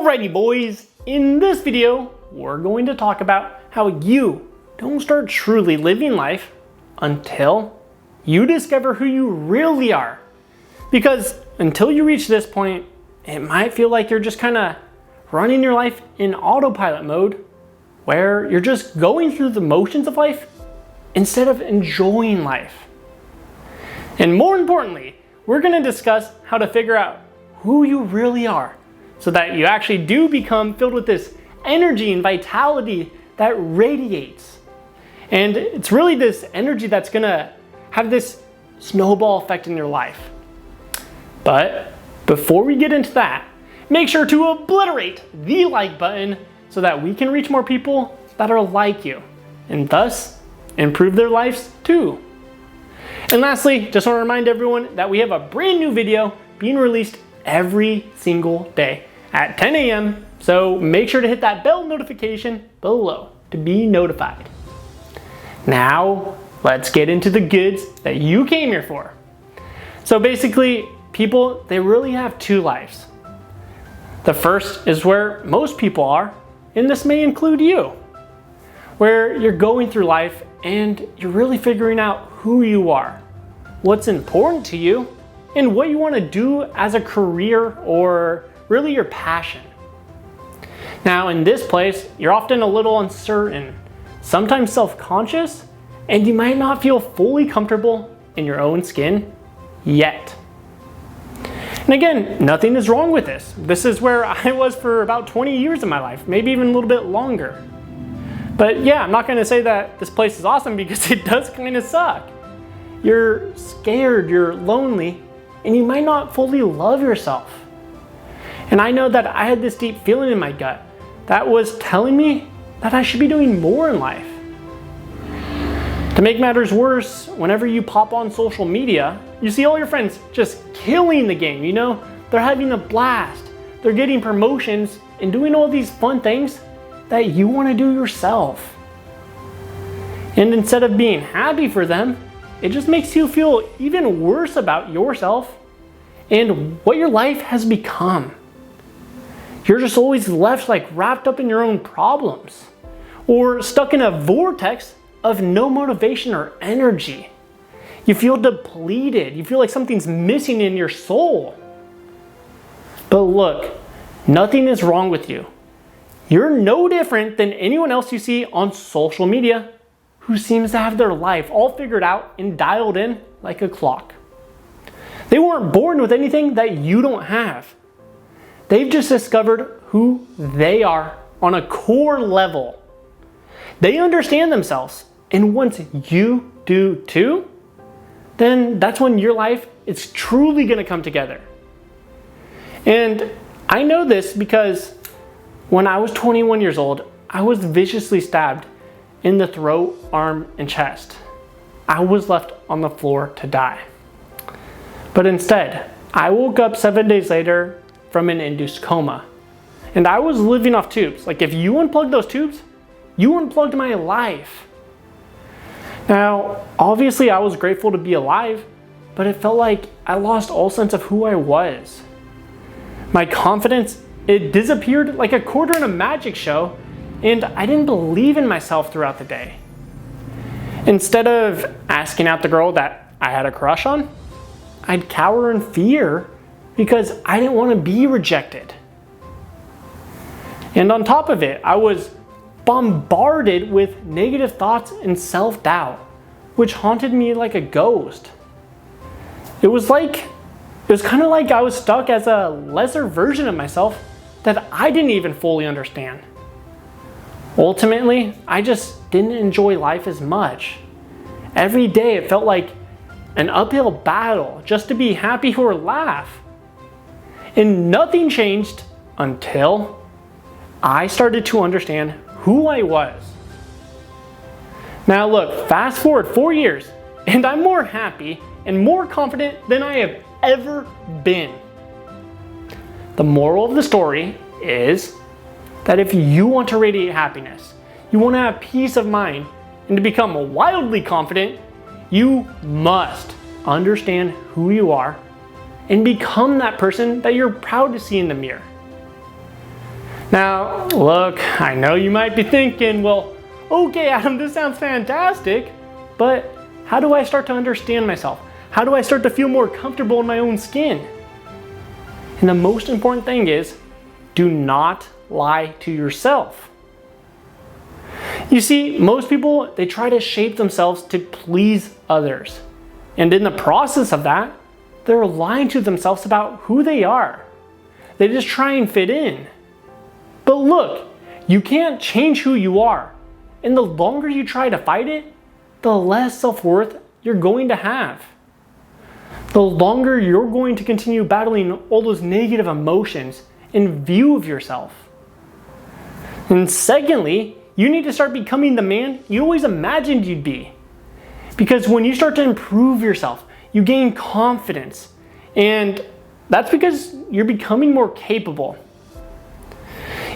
Alrighty boys, in this video, we're going to talk about how you don't start truly living life until you discover who you really are. Because until you reach this point, it might feel like you're just kind of running your life in autopilot mode, where you're just going through the motions of life instead of enjoying life. And more importantly, we're going to discuss how to figure out who you really are, so that you actually do become filled with this energy and vitality that radiates. And it's really this energy that's gonna have this snowball effect in your life. But before we get into that, make sure to obliterate the like button so that we can reach more people that are like you, and thus improve their lives too. And lastly, just want to remind everyone that we have a brand new video being released every single day at 10 a.m. So make sure to hit that bell notification below to be notified. Now, let's get into the goods that you came here for. So basically, people, they really have two lives. The first is where most people are, and this may include you, where you're going through life and you're really figuring out who you are, what's important to you, and what you want to do as a career or really your passion. Now in this place, you're often a little uncertain, sometimes self-conscious, and you might not feel fully comfortable in your own skin yet. And again, nothing is wrong with this. This is where I was for about 20 years of my life, maybe even a little bit longer. But yeah, I'm not going to say that this place is awesome, because it does kind of suck. You're scared, you're lonely, and you might not fully love yourself. And I know that I had this deep feeling in my gut that was telling me that I should be doing more in life. To make matters worse, whenever you pop on social media, you see all your friends just killing the game, you know? They're having a blast, they're getting promotions and doing all these fun things that you want to do yourself. And instead of being happy for them, it just makes you feel even worse about yourself and what your life has become. You're just always left like wrapped up in your own problems, or stuck in a vortex of no motivation or energy. You feel depleted. You feel like something's missing in your soul. But look, nothing is wrong with you. You're no different than anyone else you see on social media who seems to have their life all figured out and dialed in like a clock. They weren't born with anything that you don't have. They've just discovered who they are on a core level. They understand themselves, and once you do too, then that's when your life is truly going to come together. And I know this because when I was 21 years old, I was viciously stabbed in the throat, arm, and chest. I was left on the floor to die. But instead, I woke up 7 days later from an induced coma. And I was living off tubes. Like, if you unplugged those tubes, you unplugged my life. Now, obviously I was grateful to be alive, but it felt like I lost all sense of who I was. My confidence, it disappeared like a quarter in a magic show, and I didn't believe in myself throughout the day. Instead of asking out the girl that I had a crush on, I'd cower in fear because I didn't want to be rejected. And on top of it, I was bombarded with negative thoughts and self-doubt, which haunted me like a ghost. It was kind of like I was stuck as a lesser version of myself that I didn't even fully understand. Ultimately, I just didn't enjoy life as much. Every day it felt like an uphill battle just to be happy or laugh. And nothing changed until I started to understand who I was. Now look, fast forward 4 years, and I'm more happy and more confident than I have ever been. The moral of the story is that if you want to radiate happiness, you want to have peace of mind, and to become wildly confident, you must understand who you are and become that person that you're proud to see in the mirror. Now, look, I know you might be thinking, well, okay, Adam, this sounds fantastic, but how do I start to understand myself? How do I start to feel more comfortable in my own skin? And the most important thing is, do not lie to yourself. You see, most people, they try to shape themselves to please others. And in the process of that, they're lying to themselves about who they are. They just try and fit in. But look, you can't change who you are. And the longer you try to fight it, the less self-worth you're going to have. The longer you're going to continue battling all those negative emotions in view of yourself. And secondly, you need to start becoming the man you always imagined you'd be. Because when you start to improve yourself, you gain confidence. And that's because you're becoming more capable.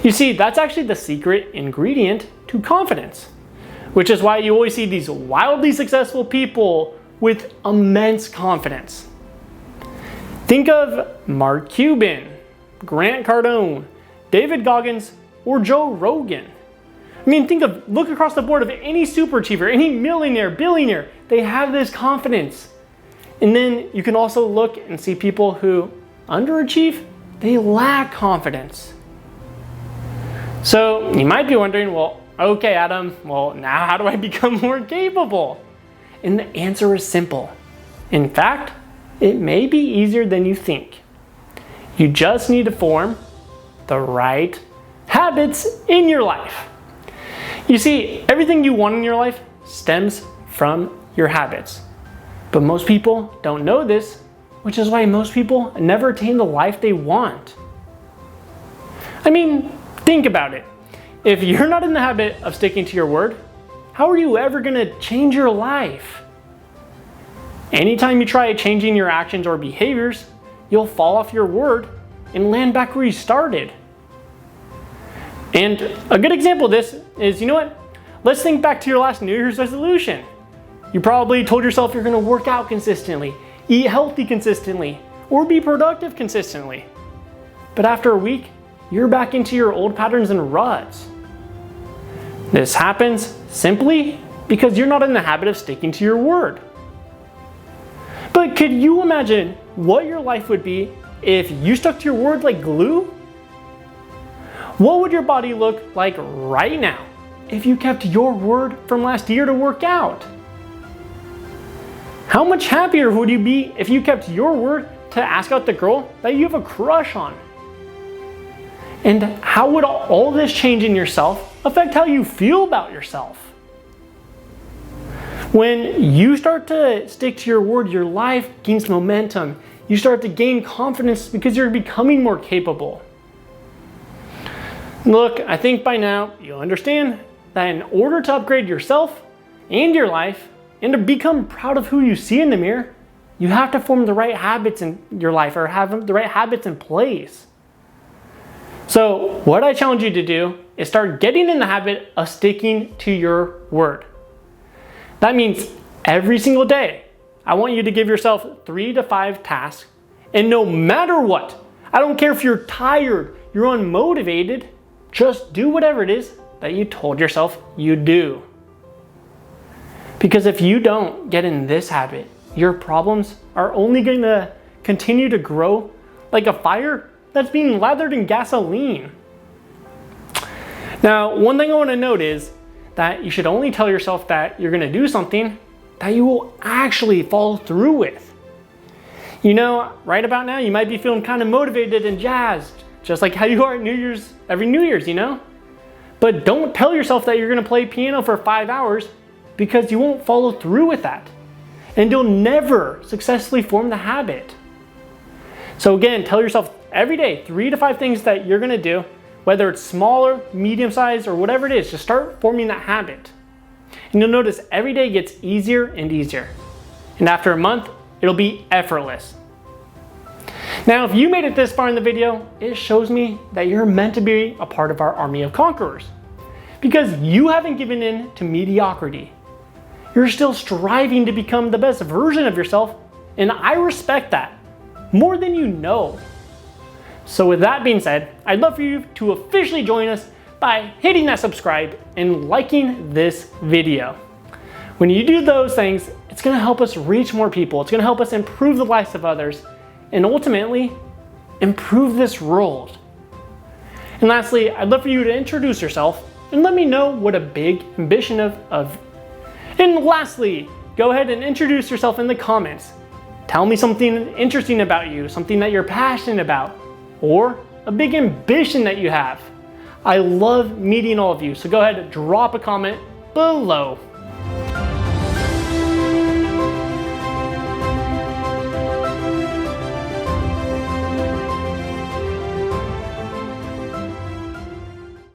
You see, that's actually the secret ingredient to confidence, which is why you always see these wildly successful people with immense confidence. Think of Mark Cuban, Grant Cardone, David Goggins, or Joe Rogan. I mean, look across the board of any super achiever, any millionaire, billionaire, they have this confidence. And then you can also look and see people who underachieve, they lack confidence. So you might be wondering, well, okay, Adam, well, now how do I become more capable? And the answer is simple. In fact, it may be easier than you think. You just need to form the right habits in your life. You see, everything you want in your life stems from your habits. But most people don't know this, which is why most people never attain the life they want. I mean, think about it. If you're not in the habit of sticking to your word, how are you ever going to change your life? Anytime you try changing your actions or behaviors, you'll fall off your word and land back where you started. And a good example of this is, you know what? Let's think back to your last New Year's resolution. You probably told yourself you're going to work out consistently, eat healthy consistently, or be productive consistently. But after a week, you're back into your old patterns and ruts. This happens simply because you're not in the habit of sticking to your word. But could you imagine what your life would be if you stuck to your word like glue? What would your body look like right now if you kept your word from last year to work out? How much happier would you be if you kept your word to ask out the girl that you have a crush on? And how would all this change in yourself affect how you feel about yourself? When you start to stick to your word, your life gains momentum. You start to gain confidence because you're becoming more capable. Look, I think by now you'll understand that in order to upgrade yourself and your life and to become proud of who you see in the mirror, you have to form the right habits in your life or have the right habits in place. So what I challenge you to do is start getting in the habit of sticking to your word. That means every single day, I want you to give yourself 3 to 5 tasks, and no matter what, I don't care if you're tired, you're unmotivated, just do whatever it is that you told yourself you'd do. Because if you don't get in this habit, your problems are only going to continue to grow like a fire that's being lathered in gasoline. Now, one thing I want to note is that you should only tell yourself that you're going to do something that you will actually follow through with. You know, right about now, you might be feeling kind of motivated and jazzed, just like how you are at every New Year's, you know? But don't tell yourself that you're going to play piano for 5 hours because you won't follow through with that. And you'll never successfully form the habit. So again, tell yourself every day 3 to 5 things that you're going to do, whether it's smaller, medium size, or whatever it is, just start forming that habit. And you'll notice every day gets easier and easier. And after a month, it'll be effortless. Now, if you made it this far in the video, it shows me that you're meant to be a part of our army of conquerors. Because you haven't given in to mediocrity. You're still striving to become the best version of yourself, and I respect that more than you know. So with that being said, I'd love for you to officially join us by hitting that subscribe and liking this video. When you do those things, it's gonna help us reach more people. It's gonna help us improve the lives of others and ultimately improve this world. And lastly, I'd love for you to introduce yourself and let me know what a big ambition of. And lastly, go ahead and introduce yourself in the comments. Tell me something interesting about you, something that you're passionate about, or a big ambition that you have. I love meeting all of you, so go ahead and drop a comment below.